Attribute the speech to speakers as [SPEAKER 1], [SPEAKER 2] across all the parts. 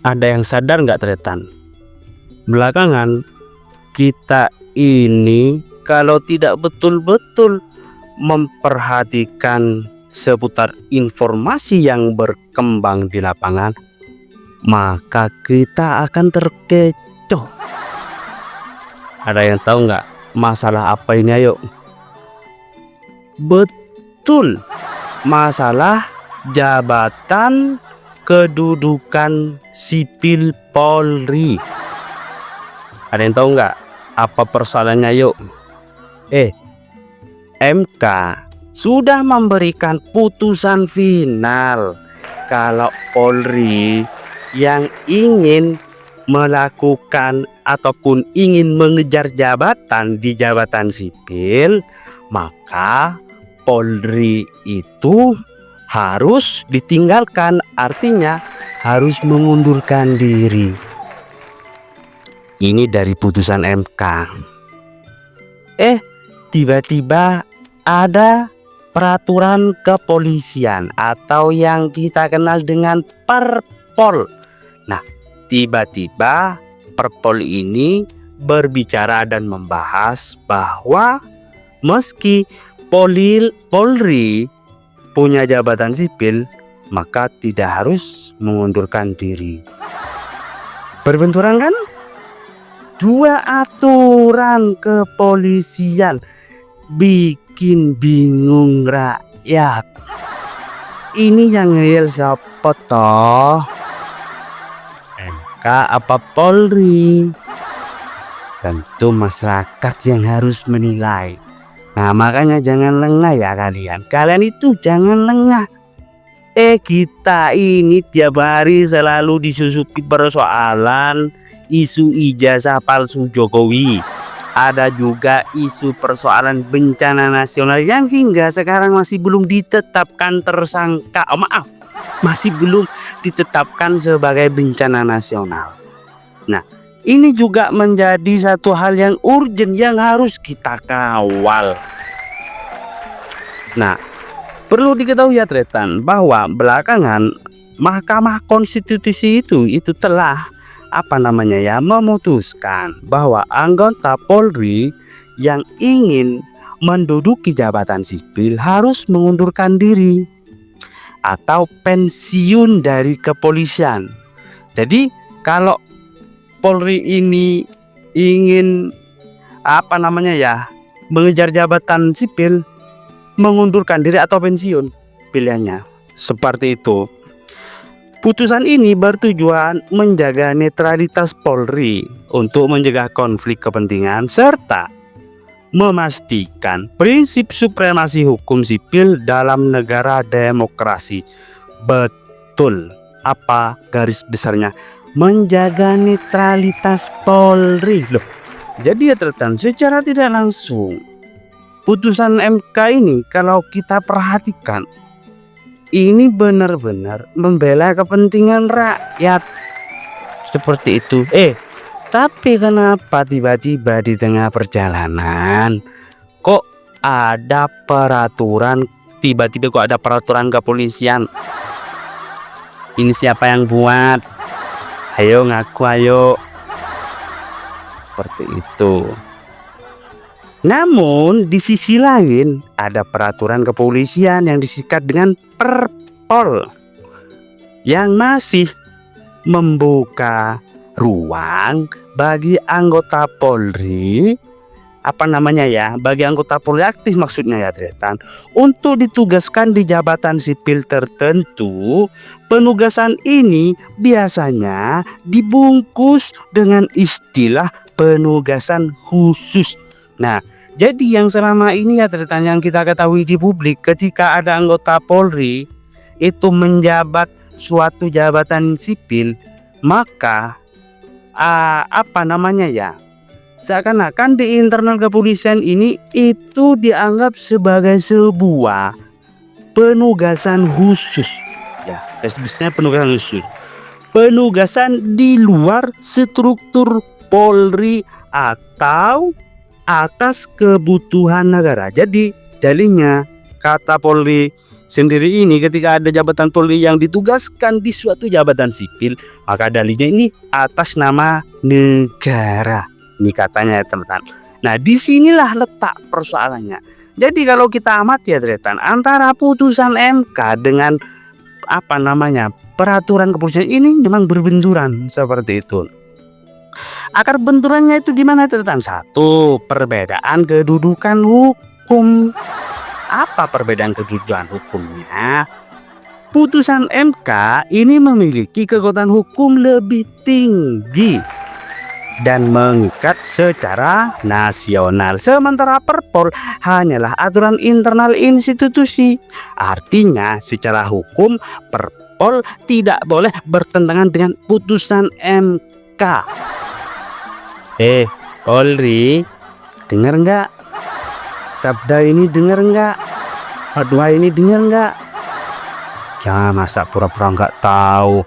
[SPEAKER 1] Ada yang sadar nggak Tretan? Belakangan kita ini kalau tidak betul-betul memperhatikan seputar informasi yang berkembang di lapangan, maka kita akan terkecoh. Ada yang tahu nggak masalah apa ini? Ayo. Betul, masalah jabatan kedudukan sipil Polri. Ada yang tahu nggak apa persoalannya? Yuk. MK sudah memberikan putusan final kalau Polri yang ingin melakukan ataupun ingin mengejar jabatan di jabatan sipil, maka Polri itu harus ditinggalkan, artinya harus mengundurkan diri. Ini dari putusan MK. Tiba-tiba ada peraturan kepolisian atau yang kita kenal dengan Perpol. Nah, tiba-tiba Perpol ini berbicara dan membahas bahwa meski Polri punya jabatan sipil, maka tidak harus mengundurkan diri. Berbenturan kan? Dua aturan kepolisian bikin bingung rakyat. Ini yang ngeyel siapa toh? MK apa Polri? Tentu masyarakat yang harus menilai. Nah, makanya jangan lengah ya kalian. Kalian itu jangan lengah. Kita ini tiap hari selalu disusupi persoalan isu ijazah palsu Jokowi. Ada juga isu persoalan bencana nasional yang hingga sekarang masih belum ditetapkan tersangka. Masih belum ditetapkan sebagai bencana nasional. Nah, ini juga menjadi satu hal yang urgent yang harus kita kawal. Nah, perlu diketahui ya Tretan, bahwa belakangan Mahkamah Konstitusi itu telah memutuskan bahwa anggota Polri yang ingin menduduki jabatan sipil harus mengundurkan diri atau pensiun dari kepolisian. Jadi kalau Polri ini ingin mengejar jabatan sipil, mengundurkan diri atau pensiun, pilihannya seperti itu. Putusan ini bertujuan menjaga netralitas Polri untuk mencegah konflik kepentingan serta memastikan prinsip supremasi hukum sipil dalam negara demokrasi. Betul, apa garis besarnya? Menjaga netralitas Polri. Loh, jadi ya Tretan, secara tidak langsung putusan MK ini kalau kita perhatikan, ini benar-benar membela kepentingan rakyat. Seperti itu. Tapi kenapa tiba-tiba di tengah perjalanan kok ada peraturan, tiba-tiba kok ada peraturan kepolisian? Ini siapa yang buat? Ayo ngaku, ayo. Seperti itu. Namun di sisi lain ada peraturan kepolisian yang disikat dengan Perpol yang masih membuka ruang bagi anggota Polri bagi anggota Polri aktif, maksudnya ya Tretan, untuk ditugaskan di jabatan sipil tertentu. Penugasan ini biasanya dibungkus dengan istilah penugasan khusus. Nah, jadi yang selama ini ya Tretan, yang kita ketahui di publik, ketika ada anggota Polri itu menjabat suatu jabatan sipil, maka seakan-akan di internal kepolisian ini itu dianggap sebagai sebuah penugasan khusus. Ya, biasanya penugasan khusus. Penugasan di luar struktur Polri atau atas kebutuhan negara. Jadi dalihnya kata Polri, sendiri ini ketika ada jabatan Polri yang ditugaskan di suatu jabatan sipil, maka dalihnya ini atas nama negara. Ini katanya ya teman-teman. Nah, disinilah letak persoalannya. Jadi kalau kita amati ya teman-teman, antara putusan MK dengan peraturan kepolisian ini memang berbenturan seperti itu. Akar benturannya itu di mana teman-teman? Satu, perbedaan kedudukan hukum. Apa perbedaan kedudukan hukumnya? Putusan MK ini memiliki kekuatan hukum lebih tinggi dan mengikat secara nasional, sementara Perpol hanyalah aturan internal institusi. Artinya secara hukum Perpol tidak boleh bertentangan dengan putusan MK. Polri, dengar nggak? Sabda ini dengar nggak? Fatwa ini dengar nggak? Ya masa pura-pura nggak tahu.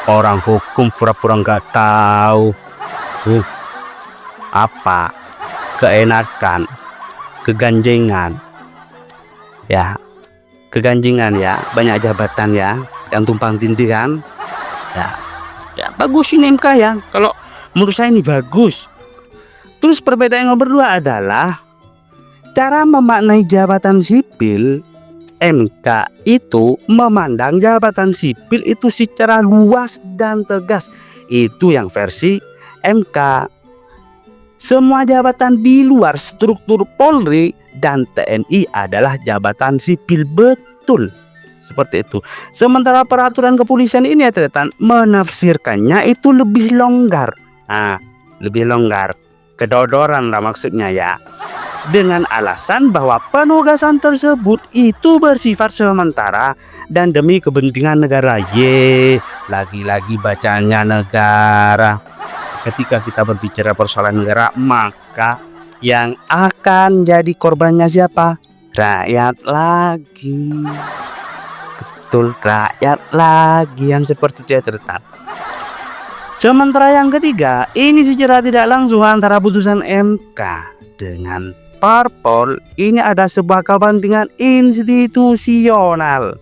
[SPEAKER 1] Orang hukum pura-pura nggak tahu. Apa? Keenakan, keganjengan. Ya, keganjengan ya. Banyak jabatan ya yang tumpang tindih kan. Ya bagus ini MK ya. Kalau menurut saya ini bagus. Terus perbedaan yang nomor 2 adalah cara memaknai jabatan sipil. MK itu memandang jabatan sipil itu secara luas dan tegas. Itu yang versi MK. Semua jabatan di luar struktur Polri dan TNI adalah jabatan sipil, betul. Seperti itu. Sementara peraturan kepolisian ini ya teman-teman, menafsirkannya itu lebih longgar. Lebih longgar. Kedodoran lah maksudnya ya. Dengan alasan bahwa penugasan tersebut itu bersifat sementara dan demi kepentingan negara. Lagi-lagi bacanya negara. Ketika kita berbicara persoalan negara, maka yang akan jadi korbannya siapa? Rakyat lagi. Betul, rakyat lagi yang seperti itu terletak. Sementara yang ketiga, ini secara tidak langsung antara putusan MK dengan Perpol, ini ada sebuah kepentingan institusional.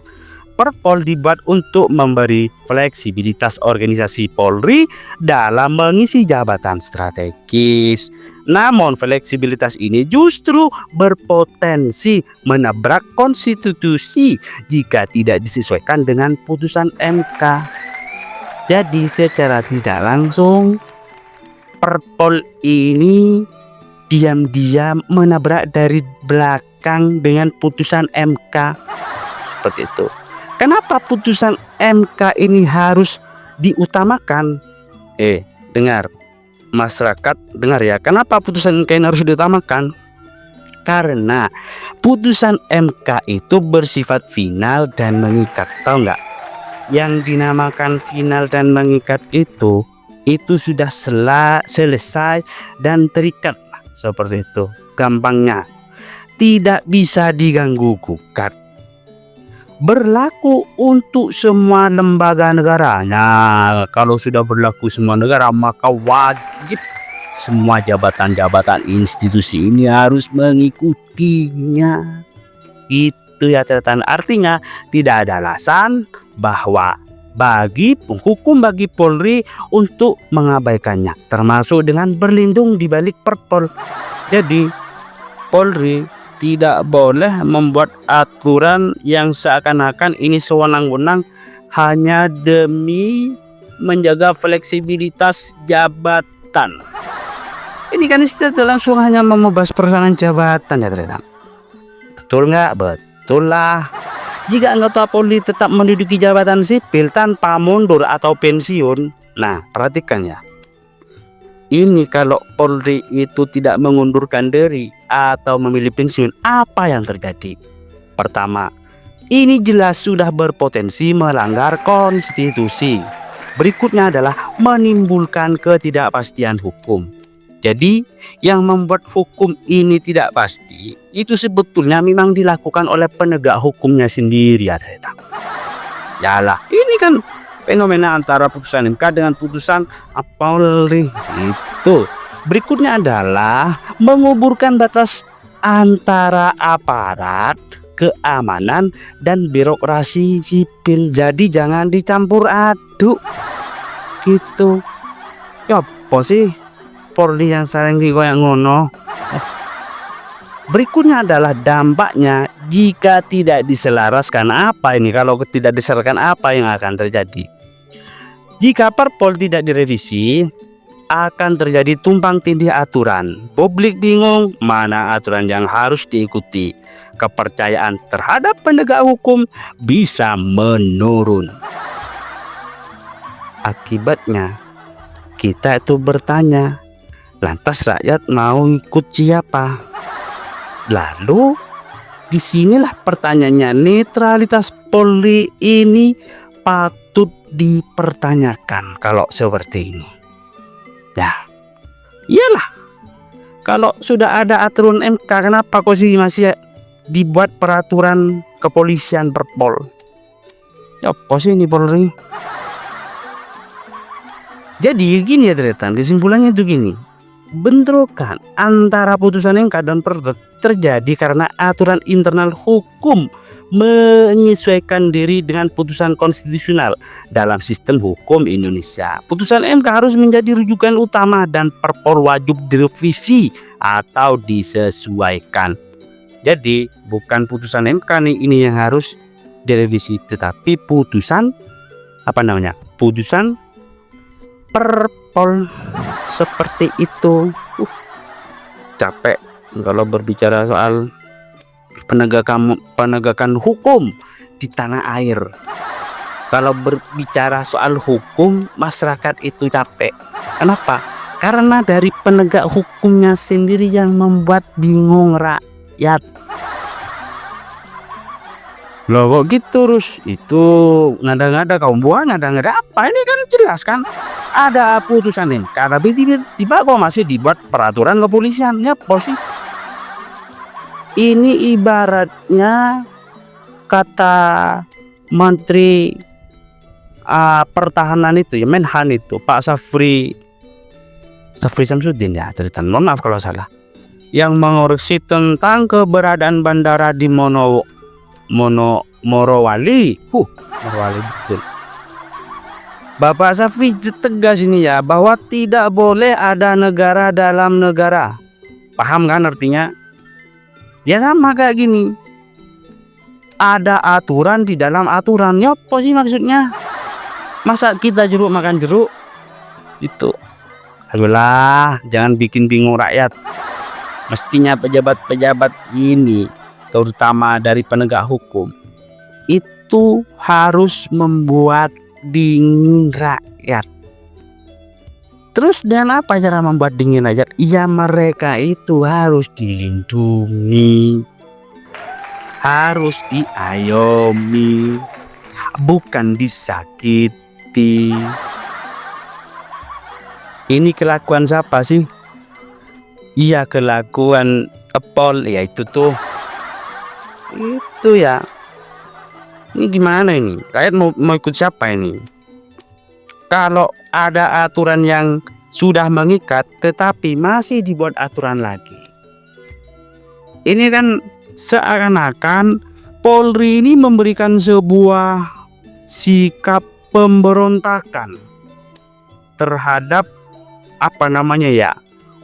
[SPEAKER 1] Perpol dibuat untuk memberi fleksibilitas organisasi Polri dalam mengisi jabatan strategis. Namun fleksibilitas ini justru berpotensi menabrak konstitusi jika tidak disesuaikan dengan putusan MK. Jadi secara tidak langsung Perpol ini diam-diam menabrak dari belakang dengan putusan MK. Seperti itu. Kenapa putusan MK ini harus diutamakan? Dengar masyarakat, dengar ya. Kenapa putusan MK ini harus diutamakan? Karena putusan MK itu bersifat final dan mengikat. Tahu nggak? Yang dinamakan final dan mengikat itu sudah selesai dan terikat. Seperti itu. Gampangnya, tidak bisa diganggu gugat. Berlaku untuk semua lembaga negara. Nah, kalau sudah berlaku semua negara, maka wajib semua jabatan-jabatan institusi ini harus mengikutinya. Itu ya catatan. Artinya tidak ada alasan bahwa hukum bagi Polri untuk mengabaikannya, termasuk dengan berlindung di balik Perpol. Jadi Polri tidak boleh membuat aturan yang seakan-akan ini sewenang-wenang hanya demi menjaga fleksibilitas jabatan. Ini kan kita langsung hanya membahas persoalan jabatan ya teman-teman. Betul nggak? Betul lah. Jika anggota Polri tetap menduduki jabatan sipil tanpa mundur atau pensiun, nah perhatikan ya. Ini kalau Polri itu tidak mengundurkan diri atau memilih pensiun, apa yang terjadi? Pertama, ini jelas sudah berpotensi melanggar konstitusi. Berikutnya adalah menimbulkan ketidakpastian hukum. Jadi yang membuat hukum ini tidak pasti itu sebetulnya memang dilakukan oleh penegak hukumnya sendiri ya ternyata. Yalah, ini kan fenomena antara putusan MK dengan putusan Polri itu. Berikutnya adalah menguburkan batas antara aparat, keamanan dan birokrasi sipil. Jadi jangan dicampur aduk gitu. Ya apa sih Polri yang sering kayak ngono? Berikutnya adalah dampaknya jika tidak diselaraskan. Apa ini? Kalau tidak diselaraskan, apa yang akan terjadi? Jika Perpol tidak direvisi, akan terjadi tumpang tindih aturan. Publik bingung mana aturan yang harus diikuti. Kepercayaan terhadap penegak hukum bisa menurun. Akibatnya, kita itu bertanya, lantas rakyat mau ikut siapa? Lalu disinilah pertanyaannya, netralitas Polri ini patut dipertanyakan kalau seperti ini. Ya, iyalah, kalau sudah ada aturan MK, kenapa kok sih masih dibuat peraturan kepolisian Perpol? Ya apa sih ini Polri? Jadi gini ya teman-teman, kesimpulannya itu gini. Bentrokan antara putusan MK dan Perpol terjadi karena aturan internal hukum menyesuaikan diri dengan putusan konstitusional dalam sistem hukum Indonesia. Putusan MK harus menjadi rujukan utama dan Perpol wajib direvisi atau disesuaikan. Jadi bukan putusan MK ini yang harus direvisi, tetapi putusan putusan Perpol. Seperti itu. Capek kalau berbicara soal penegakan hukum di tanah air. Kalau berbicara soal hukum, masyarakat itu capek. Kenapa? Karena dari penegak hukumnya sendiri yang membuat bingung rakyat. Loh kok gitu terus? Itu ngada-ngada kaum buah, ngada-ngada apa? Ini kan jelas kan ada putusan MK, tapi tiba-tiba kok masih dibuat peraturan kepolisian. Ya posisi ini ibaratnya kata Menteri Pertahanan itu ya, Menhan itu Pak Syafri Samsudin ya, cerita mohon maaf kalau salah, yang mengurusi tentang keberadaan bandara di Morowali. Morowali betul. Bapak Syafri tegas ini ya, bahwa tidak boleh ada negara dalam negara. Paham kan artinya? Ya sama kayak gini. Ada aturan di dalam aturan. Ya apa sih maksudnya? Masa kita jeruk makan jeruk? Itu. Ayolah, jangan bikin bingung rakyat. Mestinya pejabat-pejabat ini, terutama dari penegak hukum, itu harus membuat dingin rakyat. Terus dan apa cara membuat dingin rakyat? Ya mereka itu harus dilindungi, harus diayomi, bukan disakiti. Ini kelakuan siapa sih? Iya, kelakuan Pol, ya itu tuh. Itu ya. Ini gimana ini? Rakyat mau ikut siapa ini? Kalau ada aturan yang sudah mengikat tetapi masih dibuat aturan lagi. Ini kan seakan-akan Polri ini memberikan sebuah sikap pemberontakan terhadap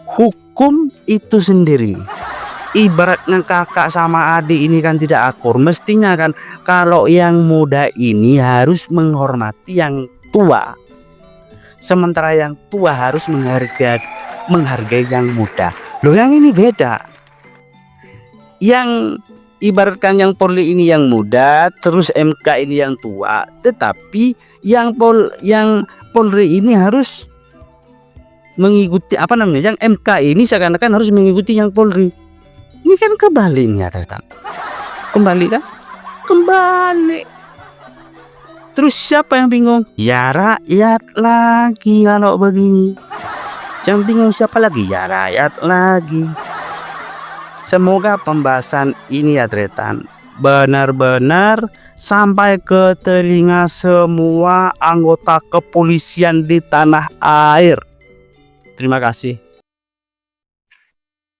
[SPEAKER 1] hukum itu sendiri. Ibaratnya kakak sama adik ini kan tidak akur. Mestinya kan kalau yang muda ini harus menghormati yang tua, sementara yang tua harus menghargai yang muda. Loh, yang ini beda. Yang ibaratkan yang Polri ini yang muda, terus MK ini yang tua, tetapi yang Polri ini harus mengikuti yang MK ini seakan-akan harus mengikuti yang Polri. Ini kan kembali nih ya teman-teman. Kembali kan? Kembali. Terus siapa yang bingung? Ya rakyat lagi kalau begini. Yang bingung siapa lagi? Ya rakyat lagi. Semoga pembahasan ini ya teman-teman benar-benar sampai ke telinga semua anggota kepolisian di tanah air. Terima kasih.